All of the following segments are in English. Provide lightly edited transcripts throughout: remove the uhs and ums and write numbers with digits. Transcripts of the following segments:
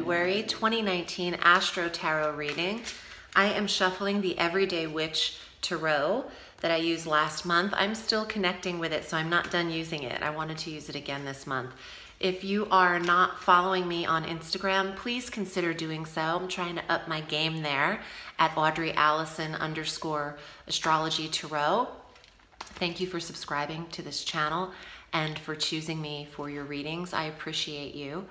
February 2019 Astro Tarot reading. I am shuffling the Everyday Witch Tarot that I used last month. I'm still connecting with it, so I'm not done using it. I wanted to use it again this month. If you are not following me on Instagram, please consider doing so. I'm trying to up my game there at Audrey Alison _ Astrology Tarot. Thank you for subscribing to this channel and for choosing me for your readings. I appreciate you.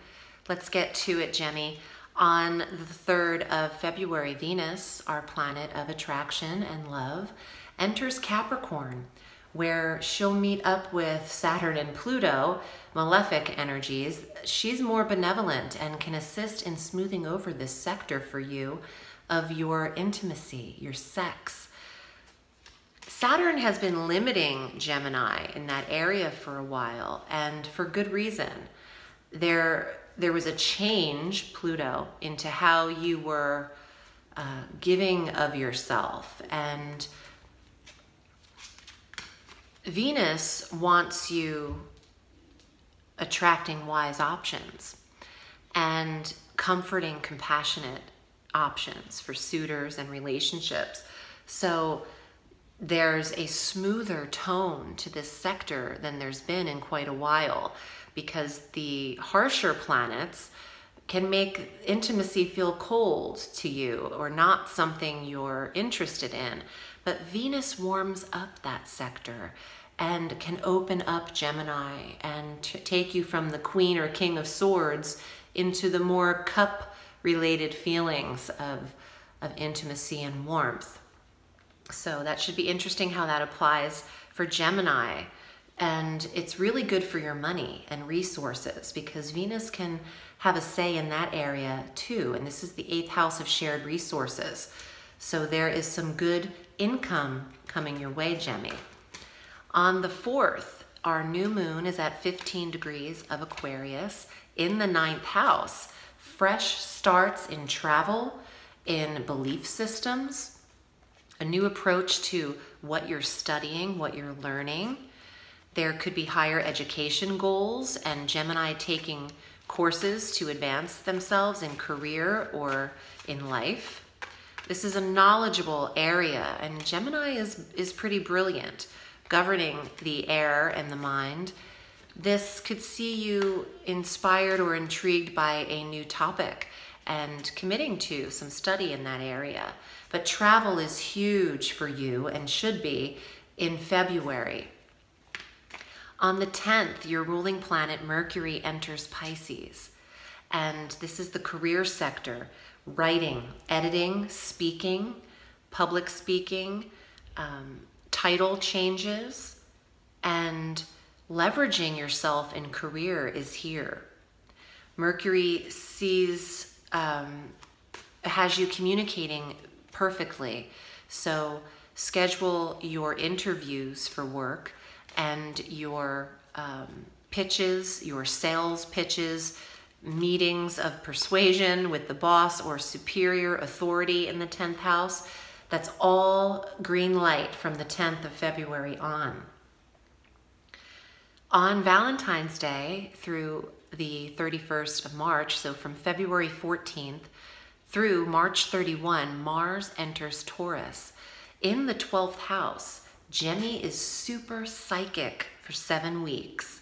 Let's get to it, Gemini. On the 3rd of February, Venus, our planet of attraction and love, enters Capricorn, where she'll meet up with Saturn and Pluto, malefic energies. She's more benevolent and can assist in smoothing over this sector for you of your intimacy, your sex. Saturn has been limiting Gemini in that area for a while, and for good reason. There was a change, Pluto, into how you were giving of yourself. And Venus wants you attracting wise options and comforting, compassionate options for suitors and relationships. So there's a smoother tone to this sector than there's been in quite a while, because the harsher planets can make intimacy feel cold to you or not something you're interested in. But Venus warms up that sector and can open up Gemini and take you from the Queen or King of Swords into the more cup-related feelings of intimacy and warmth. So that should be interesting how that applies for Gemini. And it's really good for your money and resources, because Venus can have a say in that area too. And this is the 8th house of shared resources. So there is some good income coming your way, Gemini. On the 4th, our new moon is at 15 degrees of Aquarius in the 9th house. Fresh starts in travel, in belief systems, a new approach to what you're studying, what you're learning. There could be higher education goals and Gemini taking courses to advance themselves in career or in life. This is a knowledgeable area, and Gemini is pretty brilliant, governing the air and the mind. This could see you inspired or intrigued by a new topic and committing to some study in that area. But travel is huge for you and should be in February. On the 10th, your ruling planet Mercury enters Pisces, and this is the career sector: writing, editing, speaking, public speaking, title changes, and leveraging yourself in career is here. Mercury has you communicating perfectly, so schedule your interviews for work and your pitches, your sales pitches, meetings of persuasion with the boss or superior authority in the 10th house. That's all green light from the 10th of February on. On Valentine's Day through the 31st of March, so from February 14th through March 31, Mars enters Taurus. In the 12th house, Gemini is super psychic for 7 weeks,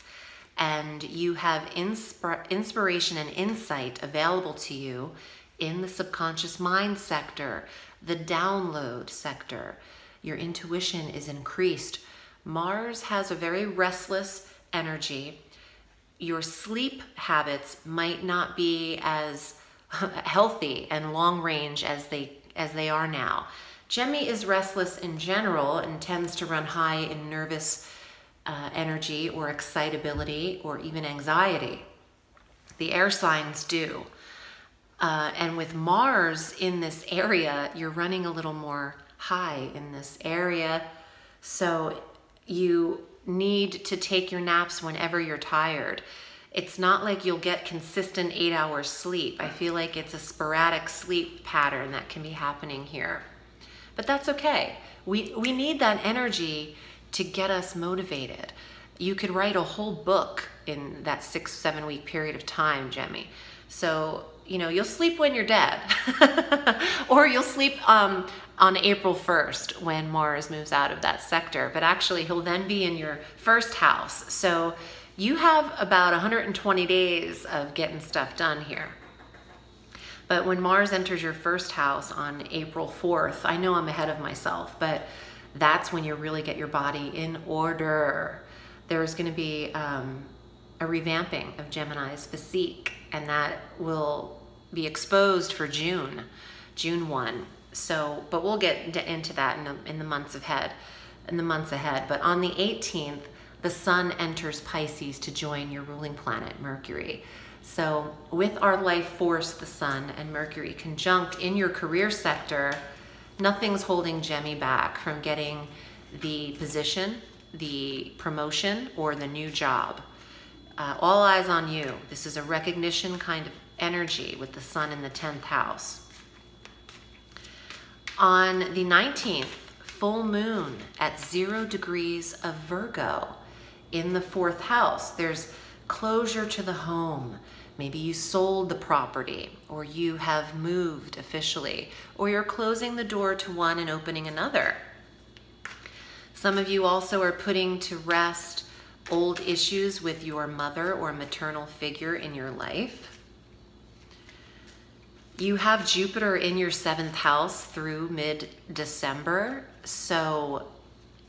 and you have inspiration and insight available to you in the subconscious mind sector, the download sector. Your intuition is increased. Mars has a very restless energy. Your sleep habits might not be as healthy and long range as they are now. Gemini is restless in general and tends to run high in nervous energy or excitability or even anxiety. The air signs do. And with Mars in this area, you're running a little more high in this area. So you need to take your naps whenever you're tired. It's not like you'll get consistent 8 hours sleep. I feel like it's a sporadic sleep pattern that can be happening here. But that's okay. We need that energy to get us motivated. You could write a whole book in that 6-7 week period of time, Gemini. So you know, you'll sleep when you're dead. Or you'll sleep on April 1st when Mars moves out of that sector. But actually, he'll then be in your first house. So you have about 120 days of getting stuff done here. But when Mars enters your first house on April 4th, I know I'm ahead of myself, but that's when you really get your body in order. There's going to be a revamping of Gemini's physique, and that will be exposed for June 1. So, but we'll get into that in the months ahead. But on the 18th, the Sun enters Pisces to join your ruling planet, Mercury. So with our life force, the Sun and Mercury conjunct in your career sector, nothing's holding Gemmy back from getting the position, the promotion, or the new job. All eyes on you. This is a recognition kind of energy with the Sun in the 10th house. On the 19th, full moon at 0 degrees of Virgo in the 4th house. There's closure to the home. Maybe you sold the property, or you have moved officially, or you're closing the door to one and opening another. Some of you also are putting to rest old issues with your mother or maternal figure in your life. You have Jupiter in your 7th house through mid-December, so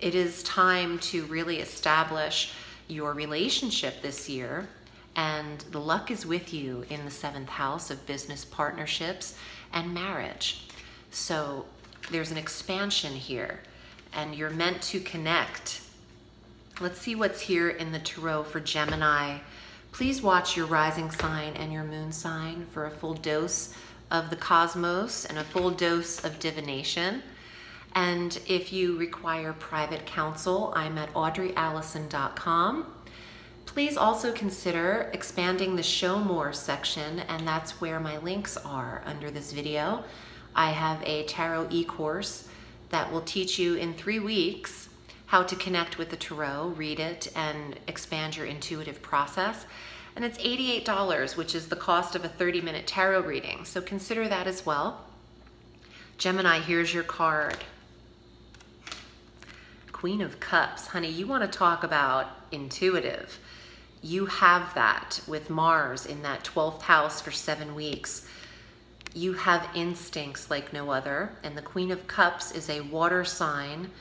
it is time to really establish your relationship this year, and the luck is with you in the 7th house of business partnerships and marriage. So there's an expansion here, and you're meant to connect. Let's see what's here in the Tarot for Gemini. Please watch your rising sign and your moon sign for a full dose of the cosmos and a full dose of divination. And if you require private counsel, I'm at audreyalison.com. Please also consider expanding the Show More section, and that's where my links are under this video. I have a tarot e-course that will teach you in 3 weeks how to connect with the tarot, read it, and expand your intuitive process. And it's $88, which is the cost of a 30-minute tarot reading. So consider that as well. Gemini, here's your card. Queen of Cups. Honey, you want to talk about intuitive. You have that with Mars in that 12th house for 7 weeks. You have instincts like no other. And the Queen of Cups is a water sign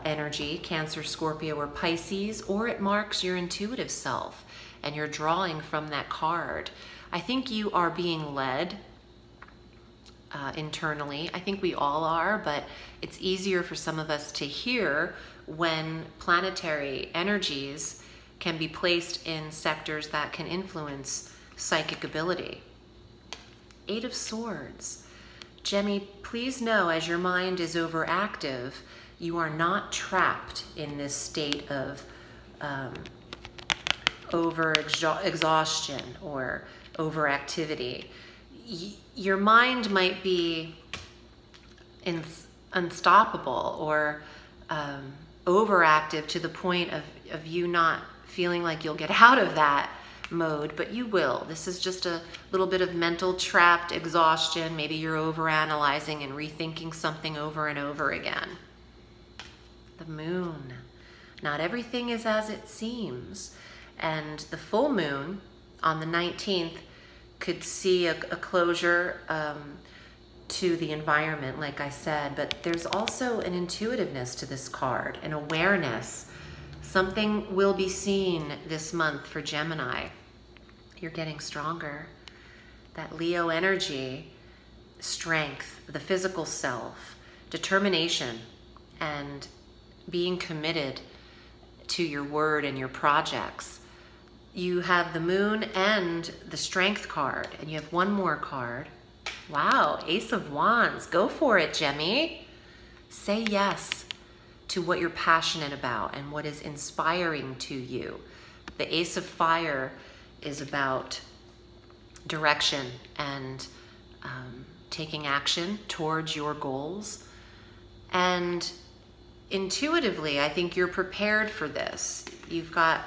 energy, Cancer, Scorpio, or Pisces, or it marks your intuitive self. And you're drawing from that card. I think you are being led internally. I think we all are, but it's easier for some of us to hear when planetary energies can be placed in sectors that can influence psychic ability. 8 of Swords. Gemmy, please know as your mind is overactive, you are not trapped in this state of over-exhaustion or overactivity. Your mind might be unstoppable or overactive to the point of you not feeling like you'll get out of that mode, but you will. This is just a little bit of mental trapped exhaustion. Maybe you're overanalyzing and rethinking something over and over again. The Moon. Not everything is as it seems. And the full moon on the 19th could see a closure to the environment, like I said, but there's also an intuitiveness to this card, an awareness. Something will be seen this month for Gemini. You're getting stronger. That Leo energy, strength, the physical self, determination, and being committed to your word and your projects. You have the Moon and the Strength card, and you have one more card. Wow, Ace of Wands. Go for it, Gemmy. Say yes to what you're passionate about and what is inspiring to you. The Ace of Fire is about direction and taking action towards your goals. And intuitively, I think you're prepared for this. You've got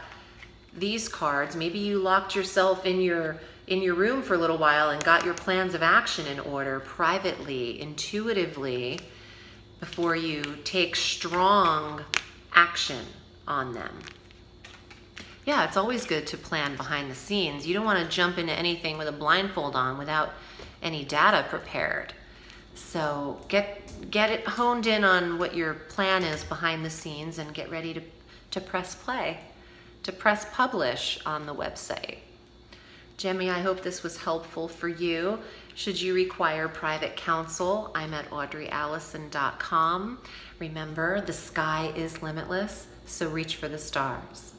these cards. Maybe you locked yourself in your in your room for a little while and got your plans of action in order privately, intuitively, before you take strong action on them. Yeah, it's always good to plan behind the scenes. You don't want to jump into anything with a blindfold on without any data prepared. So get it honed in on what your plan is behind the scenes and get ready to press play, to press publish on the website. Gemini, I hope this was helpful for you. Should you require private counsel, I'm at audreyalison.com. Remember, the sky is limitless, so reach for the stars.